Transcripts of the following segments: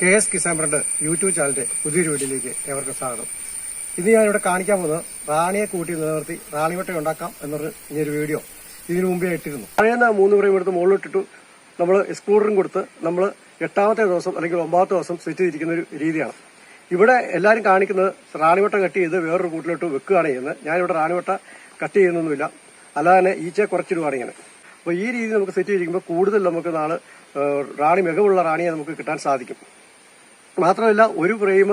KS Kisan bread YouTube ചാനലിന്റെ പുതിയൊരു വീഡിയോയിലേക്ക് ഏവർക്കും സ്വാഗതം. ഇന്ന് ഞാനിവിടെ കാണിക്കാൻ പോകുന്നത് റാണിയെ കൂട്ടി നിലനിർത്തി റാണിവട്ട ഉണ്ടാക്കാം എന്നൊരു ഇനിയൊരു വീഡിയോ ഇതിനു മുമ്പേ ഇട്ടിരുന്നു. പഴയുന്ന 3 ഫ്രെയിം എടുത്ത് മുകളിലിട്ടിട്ടു നമ്മൾ എക്സ്ക്ലൂഡറും കൊടുത്ത് നമ്മൾ 8ാമത്തെ ദിവസം അല്ലെങ്കിൽ 9ാമത്തെ ദിവസം സെറ്റ് ചെയ്തിരിക്കുന്ന ഒരു രീതിയാണ്. ഇവിടെ എല്ലാവരും കാണിക്കുന്നത് റാണിവട്ട കട്ട് ചെയ്ത് വേറൊരു കൂട്ടിലോട്ട് വെക്കുകയാണ് ചെയ്യുന്നത്. ഞാനിവിടെ റാണിവട്ട കട്ട് ചെയ്യുന്നൊന്നുമില്ല, അല്ലാതെ തന്നെ ഈച്ചയെ കുറച്ചിടുകയാണ് ഇങ്ങനെ. അപ്പോൾ ഈ രീതി നമുക്ക് സെറ്റ് ചെയ്തിരിക്കുമ്പോൾ കൂടുതൽ നമുക്ക് നാളെ റാണി മികവുള്ള റാണിയെ നമുക്ക് കിട്ടാൻ സാധിക്കും. മാത്രമല്ല, ഒരു ഫ്രെയിം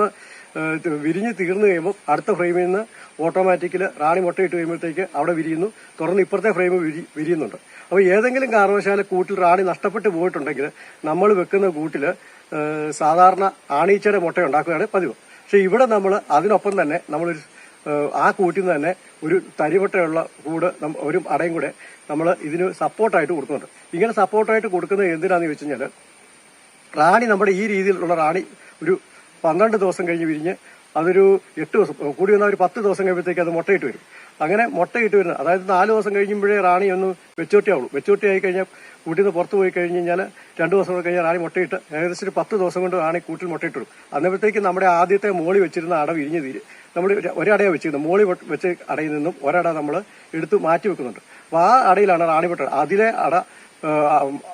വിരിഞ്ഞ് തീർന്നു കഴിയുമ്പോൾ അടുത്ത ഫ്രെയിമിൽ നിന്ന് ഓട്ടോമാറ്റിക്കലി റാണി മുട്ടയിട്ട് കഴിയുമ്പോഴത്തേക്ക് അവിടെ വിരിയുന്നു, തുറന്ന് ഇപ്പുറത്തെ ഫ്രെയിം വിരിയുന്നുണ്ട്. അപ്പോൾ ഏതെങ്കിലും കാരണവശാൽ കൂട്ടിൽ റാണി നഷ്ടപ്പെട്ടു പോയിട്ടുണ്ടെങ്കിൽ നമ്മൾ വെക്കുന്ന കൂട്ടിൽ സാധാരണ ആണീച്ചയുടെ മുട്ട ഉണ്ടാക്കുകയാണ് പതിവ്. പക്ഷെ ഇവിടെ നമ്മൾ അതിനൊപ്പം തന്നെ നമ്മളൊരു ആ കൂട്ടിൽ നിന്ന് തന്നെ ഒരു തരിമുട്ടയുള്ള കൂട് ഒരു അടയും കൂടെ നമ്മൾ ഇതിന് സപ്പോർട്ടായിട്ട് കൊടുക്കുന്നുണ്ട്. ഇങ്ങനെ സപ്പോർട്ടായിട്ട് കൊടുക്കുന്നത് എന്തിനാണെന്ന് വെച്ച് കഴിഞ്ഞാൽ, റാണി നമ്മുടെ ഈ രീതിയിലുള്ള റാണി ഒരു 12 ദിവസം കഴിഞ്ഞ് വിരിഞ്ഞ് അതൊരു 8 ദിവസം കൂടി വന്നാൽ ഒരു 10 ദിവസം കഴിയുമ്പോഴത്തേക്ക് അത് മുട്ടയിട്ട് വരും. അങ്ങനെ മുട്ടയിട്ട് വരുന്നത്, അതായത് 4 ദിവസം കഴിയുമ്പോഴേ റാണി ഒന്ന് വെച്ചോട്ടിയാവുള്ളൂ. വെച്ചോട്ടി ആയി കഴിഞ്ഞാൽ കൂട്ടിൽ നിന്ന് പുറത്ത് പോയി കഴിഞ്ഞ് കഴിഞ്ഞാൽ 2 ദിവസം കഴിഞ്ഞാൽ റാണി മുട്ടയിട്ട് ഏകദേശം ഒരു 10 ദിവസം കൊണ്ട് റാണി കൂട്ടിൽ മുട്ടയിട്ട് വരും. അന്നപ്പോഴത്തേക്ക് നമ്മുടെ ആദ്യത്തെ മോളി വെച്ചിരുന്ന അട വിരിഞ്ഞ് തീരും. നമ്മൾ ഒരടയാണ് വെച്ചിരുന്നത്. മോളി വെച്ച് അടയിൽ നിന്നും ഒരട നമ്മൾ എടുത്ത് മാറ്റി വെക്കുന്നുണ്ട്. അപ്പോൾ ആ അടയിലാണ് റാണി മുട്ട. അതിലെ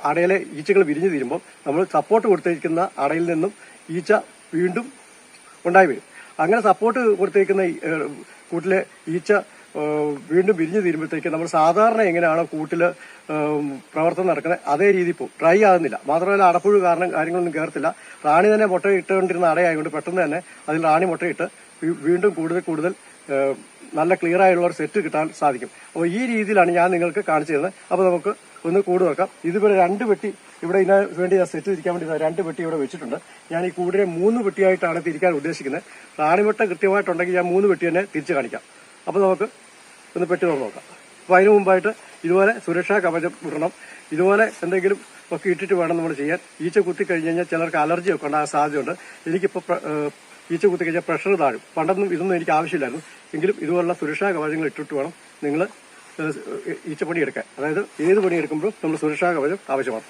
അടയിലെ ഈച്ചകൾ വിരിഞ്ഞു തീരുമ്പോൾ നമ്മൾ സപ്പോർട്ട് കൊടുത്തിരിക്കുന്ന അടയിൽ നിന്നും ഈച്ച വീണ്ടും ഉണ്ടായി വരും. അങ്ങനെ സപ്പോർട്ട് കൊടുത്തിരിക്കുന്ന കൂട്ടിലെ ഈച്ച വീണ്ടും വിരിഞ്ഞു തീരുമ്പോഴത്തേക്ക് നമ്മൾ സാധാരണ എങ്ങനെയാണോ കൂട്ടിൽ പ്രവർത്തനം നടക്കുന്നത് അതേ രീതി ഇപ്പോൾ ഡ്രൈ ആകുന്നില്ല. മാത്രമല്ല, അടപ്പുഴു കാരണം കാര്യങ്ങളൊന്നും കയറത്തില്ല. റാണി തന്നെ മുട്ട ഇട്ടുകൊണ്ടിരുന്ന അടയായതുകൊണ്ട് പെട്ടെന്ന് തന്നെ അതിൽ റാണി മുട്ടയിട്ട് വീണ്ടും കൂടുതൽ നല്ല ക്ലിയർ ആയുള്ള ഒരു സെറ്റ് കിട്ടാൻ സാധിക്കും. അപ്പോൾ ഈ രീതിയിലാണ് ഞാൻ നിങ്ങൾക്ക് കാണിച്ചു തരുന്നത്. അപ്പോൾ നമുക്ക് ഒന്ന് കൂട് വെക്കാം. ഇതിവിടെ 2 പെട്ടി ഇവിടെ ഇതിന് വേണ്ടി ഞാൻ സെറ്റ് തിരിക്കാൻ വേണ്ടി 2 പെട്ടി ഇവിടെ വെച്ചിട്ടുണ്ട്. ഞാൻ ഈ കൂടിനെ 3 പെട്ടിയായിട്ടാണ് തിരിക്കാൻ ഉദ്ദേശിക്കുന്നത്. റാണിമുട്ട കൃത്യമായിട്ടുണ്ടെങ്കിൽ ഞാൻ 3 പെട്ടി തന്നെ തിരിച്ച് കാണിക്കാം. അപ്പോൾ നമുക്ക് ഒന്ന് പെട്ടി തുറന്ന് നോക്കാം. അപ്പോൾ അതിന് മുമ്പായിട്ട് ഇതുപോലെ സുരക്ഷാ കവചം ഇടണം. ഇതുപോലെ എന്തെങ്കിലും ഒക്കെ ഇട്ടിട്ട് വേണം നമ്മൾ ചെയ്യാൻ. ഈച്ച കുത്തി കഴിഞ്ഞ് കഴിഞ്ഞാൽ ചിലർക്ക് അലർജി ഒക്കെ ഉണ്ടാകാൻ സാധ്യതയുണ്ട്. എനിക്കിപ്പോൾ ഈച്ച കുത്തി കഴിഞ്ഞാൽ പ്രഷർ താഴും. പണ്ടൊന്നും ഇതൊന്നും എനിക്ക് ആവശ്യമില്ലായിരുന്നു. എങ്കിലും ഇതുപോലുള്ള സുരക്ഷാ കവചങ്ങൾ ഇട്ടിട്ട് വേണം നിങ്ങൾ ഈച്ചപ്പണി എടുക്കാൻ. അതായത് ഏത് പണി എടുക്കുമ്പോഴും നമ്മൾ സുരക്ഷാ കവചം ആവശ്യമാണ്.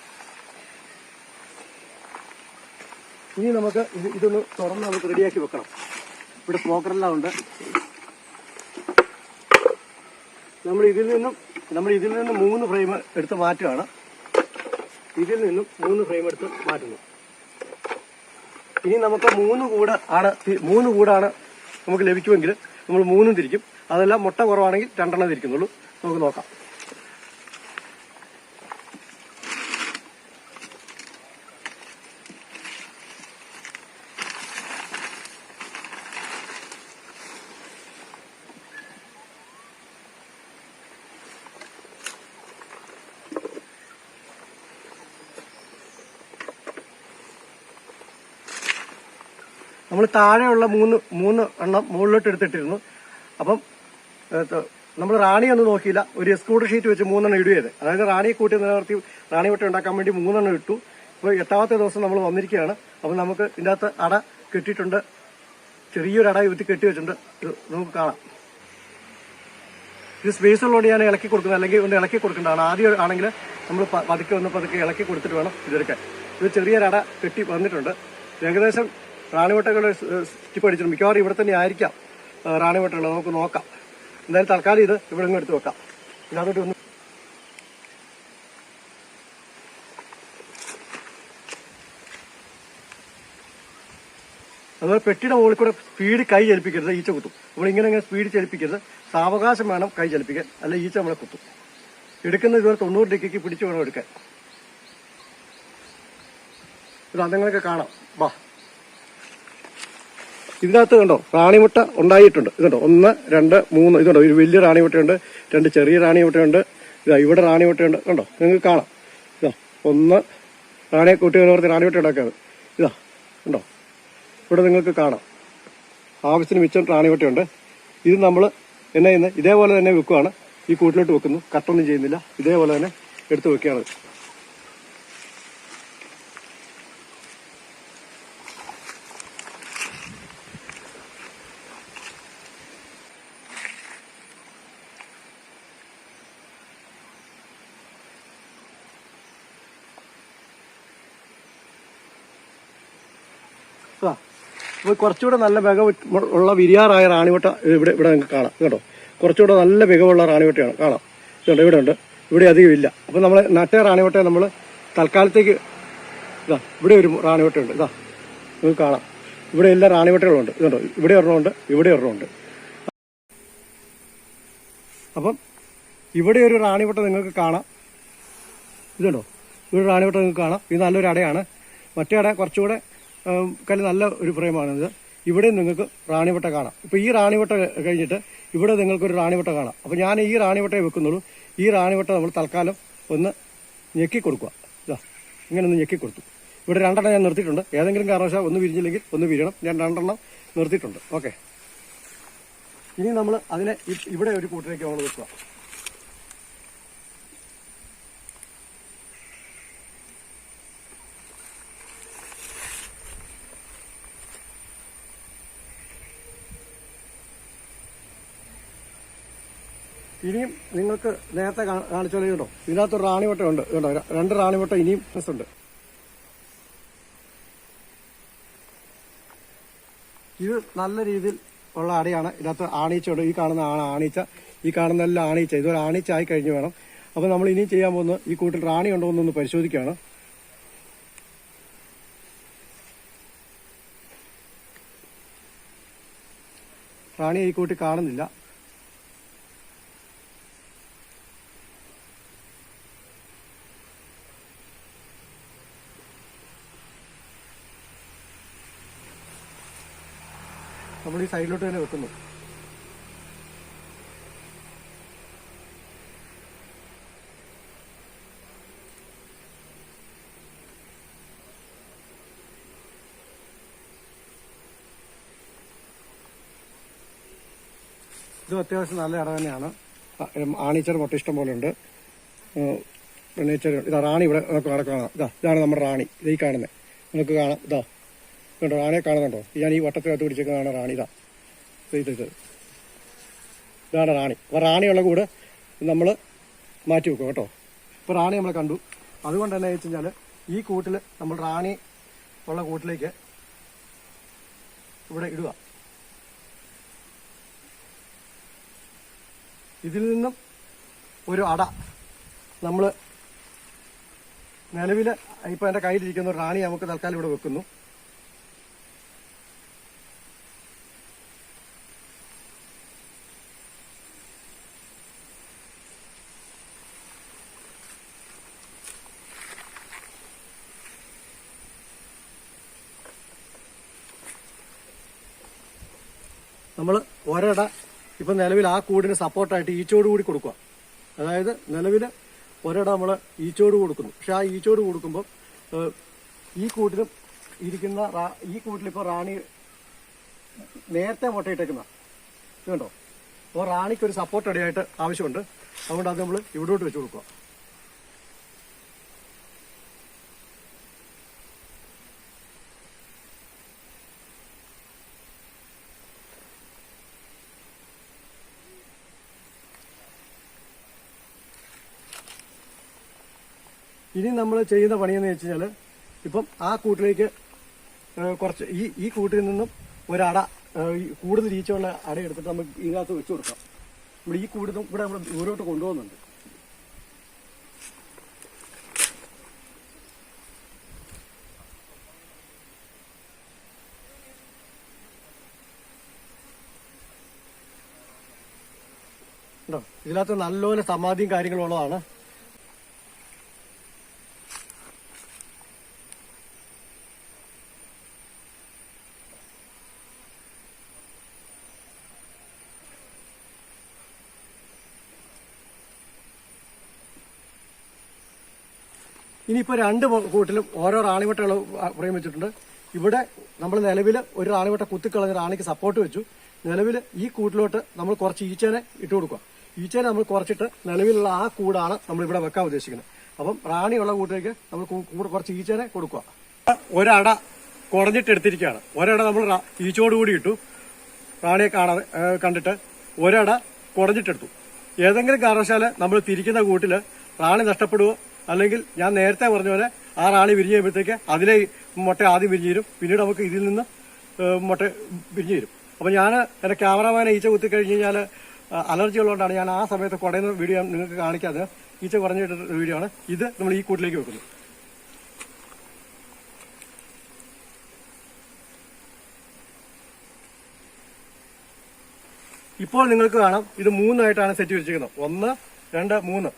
ഇനി നമുക്ക് ഇതൊന്ന് തുറന്ന് നമുക്ക് റെഡിയാക്കി വെക്കണം. ഇവിടെ സ്മോക്കറെല്ലാം ഉണ്ട്. നമ്മൾ ഇതിൽ നിന്നും 3 ഫ്രെയിം എടുത്ത് മാറ്റുകയാണ്. ഇതിൽ നിന്നും 3 ഫ്രെയിം എടുത്ത് മാറ്റുന്നു. ഇനി നമുക്ക് 3 കൂടാണ് നമുക്ക് ലഭിക്കുമെങ്കിൽ നമ്മൾ 3 തിരിക്കും. അതെല്ലാം മുട്ട കുറവാണെങ്കിൽ 2 തിരിക്കുന്നുള്ളൂ. നമുക്ക് നോക്കാം. നമ്മൾ താഴെയുള്ള 3 എണ്ണം മുകളിലോട്ട് എടുത്തിട്ടിരുന്നു. അപ്പം നമ്മൾ റാണി ഒന്നും നോക്കിയില്ല. ഒരു എക്സ്ക്ലൂഡർ ഷീറ്റ് വെച്ച് 3 എണ്ണം ഇടുകയത്. അതായത് റാണിയെ കൂട്ടി നിലനിർത്തി റാണിവട്ട ഉണ്ടാക്കാൻ വേണ്ടി 3 എണ്ണം ഇട്ടു. ഇപ്പോൾ 8ാമത്തെ ദിവസം നമ്മൾ വന്നിരിക്കുകയാണ്. അപ്പം നമുക്ക് ഇതിൻ്റെ അകത്ത് അട കെട്ടിയിട്ടുണ്ട്. ചെറിയൊരു അട യുത്തി കെട്ടി വെച്ചിട്ടുണ്ട്. നമുക്ക് കാണാം. ഇത് സ്പേസ് ഉള്ളതുകൊണ്ട് ഞാൻ ഇളക്കി കൊടുക്കുന്നത്, അല്ലെങ്കിൽ ഒന്ന് ഇളക്കി കൊടുക്കേണ്ടതാണ്. ആദ്യം ആണെങ്കിൽ നമ്മൾ പതുക്കെ ഇളക്കി കൊടുത്തിട്ട് വേണം ഇതെടുക്കാൻ. ഇത് ചെറിയൊരു അട കെട്ടി വന്നിട്ടുണ്ട്. ഏകദേശം റാണിവട്ടകൾ സ്റ്റിപ്പ് അടിച്ചിട്ടുണ്ട്. മിക്കവാറും ഇവിടെ തന്നെ ആയിരിക്കാം റാണിവട്ടകൾ. നമുക്ക് നോക്കാം. എന്തായാലും തൽക്കാലം ഇത് ഇവിടെ നിന്ന് എടുത്ത് വെക്കാം. ഇതിനകത്തോട്ട് ഒന്ന് അതുപോലെ പെട്ടിയുടെ മുകളിൽ കൂടെ സ്പീഡ് കൈ ചലിപ്പിക്കരുത്, ഈച്ച കുത്തും. നമ്മളിങ്ങനെ സ്പീഡ് ചലിപ്പിക്കരുത്. സാവകാശം വേണം കൈ ചലിപ്പിക്കാൻ, അല്ല ഈച്ച നമ്മളെ കുത്തും. എടുക്കുന്ന ഇതുവരെ 90 ഡിഗ്രിക്ക് പിടിച്ചു വേണം എടുക്കാൻ. ഇത് അന്നങ്ങളൊക്കെ കാണാം. വാ, ഇതിനകത്ത് കണ്ടോ റാണിമുട്ട ഉണ്ടായിട്ടുണ്ട്. ഇതുണ്ടോ 1, 2, 3. ഇതുണ്ടോ ഒരു വലിയ റാണിമുട്ടയുണ്ട്, 2 ചെറിയ റാണിമുട്ടയുണ്ട്. ഇതാ ഇവിടെ റാണിമുട്ടയുണ്ട്. കണ്ടോ, നിങ്ങൾക്ക് കാണാം. ഇതാ 1 റാണിയെ കൂട്ടി നിലനിർത്തി റാണിമുട്ട ഉണ്ടാക്കിയത്. ഇതാ കണ്ടോ, ഇവിടെ നിങ്ങൾക്ക് കാണാം. ആവശ്യത്തിന് മിച്ചം റാണിമുട്ടയുണ്ട്. ഇത് നമ്മൾ എന്നാ ചെയ്യുന്നത്, ഇതേപോലെ തന്നെ വെക്കുകയാണ്. ഈ കൂട്ടിലോട്ട് വെക്കുന്നു, കട്ടൊന്നും ചെയ്യുന്നില്ല. ഇതേപോലെ തന്നെ എടുത്ത് വെക്കുകയാണ്. അപ്പോൾ കുറച്ചുകൂടെ നല്ല ഉള്ള വിരിയാറായ റാണിവട്ട ഇവിടെ നിങ്ങൾക്ക് കാണാം കേട്ടോ. കുറച്ചുകൂടെ നല്ല മികവുള്ള റാണിവട്ടയാണ് കാണാം. ഇതുണ്ട്, ഇവിടെ ഉണ്ട്, ഇവിടെ അധികം ഇല്ല. അപ്പോൾ നമ്മൾ നട്ട റാണിവട്ടയെ നമ്മൾ തൽക്കാലത്തേക്ക് ഇതാ ഇവിടെ ഒരു റാണിവട്ടയുണ്ട്. ഇതാ നിങ്ങൾക്ക് കാണാം, ഇവിടെ എല്ലാ റാണിവട്ടകളുണ്ട്. ഇതുണ്ടോ, ഇവിടെ ഒരെണ്ണമുണ്ട്, ഇവിടെ ഒരെണ്ണമുണ്ട്. അപ്പം ഇവിടെ ഒരു റാണിവട്ട നിങ്ങൾക്ക് കാണാം. ഇതുണ്ടോ, ഇവിടെ റാണിവട്ടം നിങ്ങൾക്ക് കാണാം. ഇത് നല്ലൊരു അടയാണ്. മറ്റേ അട കുറച്ചുകൂടെ നല്ല ഒരു ഫ്രെയിമാണിത്. ഇവിടെ നിങ്ങൾക്ക് റാണിവട്ട കാണാം. ഇപ്പോൾ ഈ റാണിവട്ട കഴിഞ്ഞിട്ട് ഇവിടെ നിങ്ങൾക്കൊരു റാണിവട്ട കാണാം. അപ്പോൾ ഞാൻ ഈ റാണിവട്ടയെ വെക്കുന്നുള്ളൂ. ഈ റാണിവട്ട നമ്മൾ തൽക്കാലം ഒന്ന് ഞെക്കി കൊടുക്കുക. ഇതാ ഇങ്ങനെ ഒന്ന് ഞെക്കി കൊടുത്തു. ഇവിടെ 2 എണ്ണം ഞാൻ നിർത്തിയിട്ടുണ്ട്. ഏതെങ്കിലും കാരണവശാൽ ഒന്ന് വിരിഞ്ഞില്ലെങ്കിൽ ഒന്ന് വിരിയണം. ഞാൻ 2 എണ്ണം നിർത്തിയിട്ടുണ്ട്. ഓക്കെ, ഇനി നമ്മൾ അതിനെ ഇവിടെ ഒരു കൂട്ടിലേക്ക് നമ്മൾ വെക്കുക. ഇനിയും നിങ്ങൾക്ക് നേരത്തെ കാണിച്ച പോലെ കേട്ടോ, ഇതിനകത്തൊരു റാണിവട്ടം ഉണ്ട് കേട്ടോ. 2 റാണിവട്ടം ഇനിയും ഉണ്ട്. ഇത് നല്ല രീതിയിൽ ഉള്ള അടയാണ്. ഇതിനകത്ത് ആണീച്ചുണ്ട്. ഈ കാണുന്ന ആണീച്ച, ഈ കാണുന്നതെല്ലാം ആണീച്ച. ഇതൊരു ആണീച്ച ആയി കഴിഞ്ഞ് വേണം. അപ്പോൾ നമ്മൾ ഇനിയും ചെയ്യാൻ പോകുന്നത് ഈ കൂട്ടിൽ റാണി ഉണ്ടോ എന്നൊന്ന് പരിശോധിക്കുകയാണ്. റാണിയെ ഈ കൂട്ടിൽ കാണുന്നില്ല. നമ്മൾ ഈ സൈഡിലോട്ട് തന്നെ വെക്കുന്നു. ഇത് അത്യാവശ്യം നല്ല ഇട തന്നെയാണ്. ആണീച്ചർ മുട്ട ഇഷ്ടം പോലെ ഉണ്ട്. ഇതാ റാണി ഇവിടെ നമുക്ക് കാണാം. ഇതാണ് നമ്മുടെ റാണി. ഇത് ഈ കാണുന്നത് നമുക്ക് കാണാം. ഇതാ കണ്ടോ, റാണിയെ കാണുന്നുണ്ടോ? ഞാൻ ഈ വട്ടത്തിനകത്ത് പിടിച്ചേക്കുന്നതാണ് റാണി. ഇതാണ് റാണി. അപ്പോൾ റാണിയുള്ള കൂട് നമ്മൾ മാറ്റി വെക്കും കേട്ടോ. ഇപ്പോൾ റാണി നമ്മൾ കണ്ടു. അതുകൊണ്ട് തന്നെ വെച്ച് കഴിഞ്ഞാൽ ഈ കൂട്ടിൽ നമ്മൾ റാണി ഉള്ള കൂട്ടിലേക്ക് ഇവിടെ ഇടുക. ഇതിൽ നിന്നും ഒരു അട നമ്മൾ നിലവിൽ ഇപ്പം എൻ്റെ കയ്യിലിരിക്കുന്ന ഒരു റാണി നമുക്ക് തൽക്കാലം ഇവിടെ വെക്കുന്നു. നമ്മൾ ഒരട ഇപ്പം നിലവിൽ ആ കൂടിന് സപ്പോർട്ടായിട്ട് ഈച്ചോട് കൂടി കൊടുക്കുക. അതായത് നിലവിൽ ഒരട നമ്മൾ ഈച്ചോട് കൊടുക്കുന്നു. പക്ഷെ ആ ഈച്ചോട് കൊടുക്കുമ്പോൾ ഈ കൂട്ടിലും ഇരിക്കുന്ന ഈ കൂട്ടിലിപ്പോൾ റാണി നേരത്തെ മുട്ടയിട്ടേക്കുന്ന ഇതുണ്ടോ. അപ്പോൾ റാണിക്കൊരു സപ്പോർട്ട് അടിയായിട്ട് ആവശ്യമുണ്ട്. അതുകൊണ്ട് അത് നമ്മൾ ഇവിടോട്ട് വെച്ച് കൊടുക്കുക. ഇനി നമ്മൾ ചെയ്യുന്ന പണിയെന്ന് വെച്ച് കഴിഞ്ഞാൽ ഇപ്പം ആ കൂട്ടിലേക്ക് കുറച്ച് ഈ കൂട്ടിൽ നിന്നും ഒരട കൂടുതൽ ഈച്ചയുള്ള അട എടുത്തിട്ട് നമുക്ക് ഇതിനകത്ത് വെച്ച് കൊടുക്കാം. ഇവിടെ ഈ കൂടുതലും ഇവിടെ നമ്മൾ ദൂരോട്ട് കൊണ്ടുപോകുന്നുണ്ട്. ഉണ്ടോ, ഇതിനകത്ത് നല്ലപോലെ സമാധിയും കാര്യങ്ങളും ഉള്ളതാണ്. ഇനിയിപ്പോൾ 2 കൂട്ടിലും ഓരോ റാണിവട്ടകൾ ഫ്രെയിം വെച്ചിട്ടുണ്ട്. ഇവിടെ നമ്മൾ നിലവിൽ ഒരു റാണിവട്ട കുത്തിക്കളഞ്ഞ റാണിക്ക് സപ്പോർട്ട് വെച്ചു. നിലവിൽ ഈ കൂട്ടിലോട്ട് നമ്മൾ കുറച്ച് ഈച്ചേനെ ഇട്ട് കൊടുക്കുക. ഈച്ചേനെ നമ്മൾ കുറച്ചിട്ട് നിലവിലുള്ള ആ കൂടാണ് നമ്മൾ ഇവിടെ വെക്കാൻ ഉദ്ദേശിക്കുന്നത്. അപ്പം റാണിയുള്ള കൂട്ടിലേക്ക് നമ്മൾ കുറച്ച് ഈച്ചേനെ കൊടുക്കുക. ഒരട കുടഞ്ഞിട്ട് എടുത്തിരിക്കുകയാണ്. ഒരട നമ്മൾ ഈച്ചോടുകൂടി ഇട്ടു. റാണിയെ കണ്ടിട്ട് ഒരട കുടഞ്ഞിട്ടെടുത്തു. ഏതെങ്കിലും കാരണവശാല് നമ്മൾ തിരിക്കുന്ന കൂട്ടിൽ റാണി നഷ്ടപ്പെടുവോ, അല്ലെങ്കിൽ ഞാൻ നേരത്തെ പറഞ്ഞ പോലെ ആ റാണി വിരിഞ്ഞ് കഴിയുമ്പോഴത്തേക്ക് അതിലെ മുട്ട ആദ്യം വിരിഞ്ഞു തരും. പിന്നീട് നമുക്ക് ഇതിൽ നിന്ന് മുട്ട വിരിഞ്ഞു വരും. അപ്പോൾ ഞാൻ എൻ്റെ ക്യാമറാമാനെ ഈച്ച കുത്തി കഴിഞ്ഞ് കഴിഞ്ഞാൽ അലർജി ഉള്ളതുകൊണ്ടാണ് ഞാൻ ആ സമയത്ത് കുടയുന്ന വീഡിയോ നിങ്ങൾക്ക് കാണിക്കാതെ ഈച്ച കുറഞ്ഞിട്ടൊരു വീഡിയോ ആണ് ഇത്. നമ്മൾ ഈ കൂട്ടിലേക്ക് വെക്കുന്നു. ഇപ്പോൾ നിങ്ങൾക്ക് കാണാം ഇത് 3 ആയിട്ടാണ് സെറ്റ് വെച്ചിരിക്കുന്നത്. 1, 2, 3.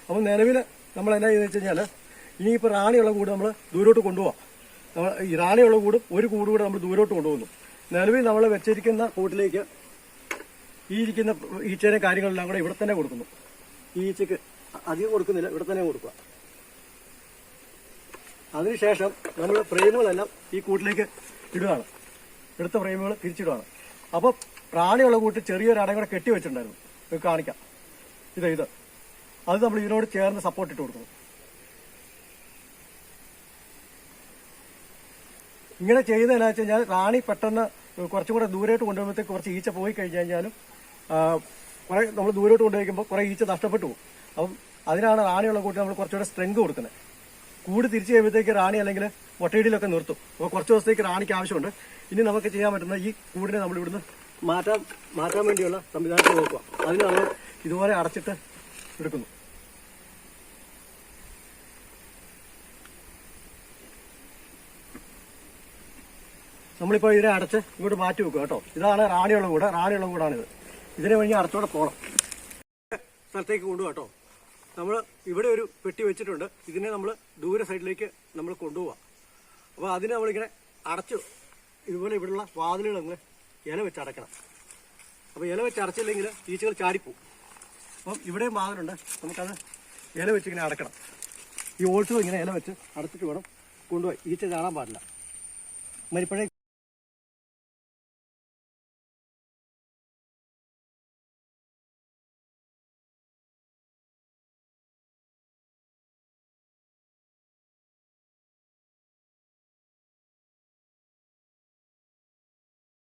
അപ്പോൾ നിലവിൽ നമ്മൾ എന്നാ ചെയ്യുന്നത് വെച്ച് കഴിഞ്ഞാൽ ഇനിയിപ്പോൾ റാണിയുള്ള കൂട് നമ്മൾ ദൂരോട്ട് കൊണ്ടുപോകാം. നമ്മൾ ഈ റാണിയുള്ള കൂടും ഒരു കൂട് കൂടെ നമ്മൾ ദൂരോട്ട് കൊണ്ടുപോകുന്നു. നിലവിൽ നമ്മൾ വെച്ചിരിക്കുന്ന കൂട്ടിലേക്ക് ഈ ഇരിക്കുന്ന ഈച്ചേനെ കാര്യങ്ങളെല്ലാം കൂടെ ഇവിടെ തന്നെ കൊടുക്കുന്നു. ഈ ഈച്ചക്ക് അധികം കൊടുക്കുന്നില്ല, ഇവിടെ തന്നെ കൊടുക്കുക. അതിനുശേഷം നമ്മൾ ഫ്രെയിമുകളെല്ലാം ഈ കൂട്ടിലേക്ക് ഇടുകയാണ്. എടുത്ത ഫ്രെയിമുകൾ തിരിച്ചിടുകയാണ്. അപ്പോൾ റാണിയുള്ള കൂട്ട് ചെറിയൊരു അടയും കൂടെ കെട്ടി വെച്ചിട്ടുണ്ടായിരുന്നു. ഇത് കാണിക്കാം. ഇത് അത് നമ്മൾ ഇതിനോട് ചേർന്ന് സപ്പോർട്ട് ഇട്ട് കൊടുക്കുന്നു. ഇങ്ങനെ ചെയ്യുന്നതെന്നു വെച്ച് കഴിഞ്ഞാൽ റാണി പെട്ടെന്ന് കുറച്ചും കൂടെ ദൂരോട്ട് കൊണ്ടുപോകുമ്പോഴത്തേക്ക് കുറച്ച് ഈച്ച പോയി കഴിഞ്ഞ് കഴിഞ്ഞാലും കുറെ നമ്മൾ ദൂരോട്ട് കൊണ്ടുപോയിക്കുമ്പോൾ കുറെ ഈച്ച നഷ്ടപ്പെട്ടു പോകും. അപ്പം അതിനാണ് റാണിയുള്ള കൂട്ടിൽ നമ്മൾ കുറച്ചുകൂടെ സ്ട്രെങ്ത് കൊടുക്കുന്നത്. കൂട് തിരിച്ചു കഴിയുമ്പോഴത്തേക്ക് റാണി അല്ലെങ്കിൽ മുട്ടയിടിയിലൊക്കെ നിർത്തും. അപ്പോൾ കുറച്ച് ദിവസത്തേക്ക് റാണിക്ക് ആവശ്യമുണ്ട്. ഇനി നമുക്ക് ചെയ്യാൻ പറ്റുന്ന ഈ കൂടിനെ നമ്മൾ ഇവിടുന്ന് മാറ്റാൻ വേണ്ടിയുള്ള സംവിധാനത്തെ നോക്കുക. അതിന് നമ്മൾ ഇതുപോലെ അടച്ചിട്ട് എടുക്കുന്നു. നമ്മളിപ്പോൾ ഇതിനെ അടച്ച് ഇങ്ങോട്ട് മാറ്റി വെക്കുക കേട്ടോ. ഇതാണ് റാണിയുള്ള കൂടാണിത്. ഇതിനെ വഴി അടച്ചോടെ പോകണം. സ്ഥലത്തേക്ക് കൊണ്ടുപോകാം കേട്ടോ. നമ്മൾ ഇവിടെ ഒരു പെട്ടി വെച്ചിട്ടുണ്ട്. ഇതിനെ നമ്മൾ ദൂര സൈഡിലേക്ക് നമ്മൾ കൊണ്ടുപോകാം. അപ്പോൾ അതിനെ നമ്മളിങ്ങനെ അടച്ചു ഇതുപോലെ ഇവിടെയുള്ള വാതിലുകൾ നമ്മൾ ഇല വെച്ച് അടയ്ക്കണം. അപ്പോൾ ഇല വെച്ച് അടച്ചില്ലെങ്കിൽ ഈച്ചകൾ ചാടിപ്പോവും. അപ്പം ഇവിടെയും വാതിലുണ്ട്. നമുക്കത് ഇല വെച്ച് ഇങ്ങനെ അടക്കണം. ഈ ഓൾസും ഇങ്ങനെ ഇല വെച്ച് അടച്ചിട്ട് വേണം കൊണ്ടുപോയി. ഈച്ച ചാടാൻ പാടില്ല. മരിപ്പഴേ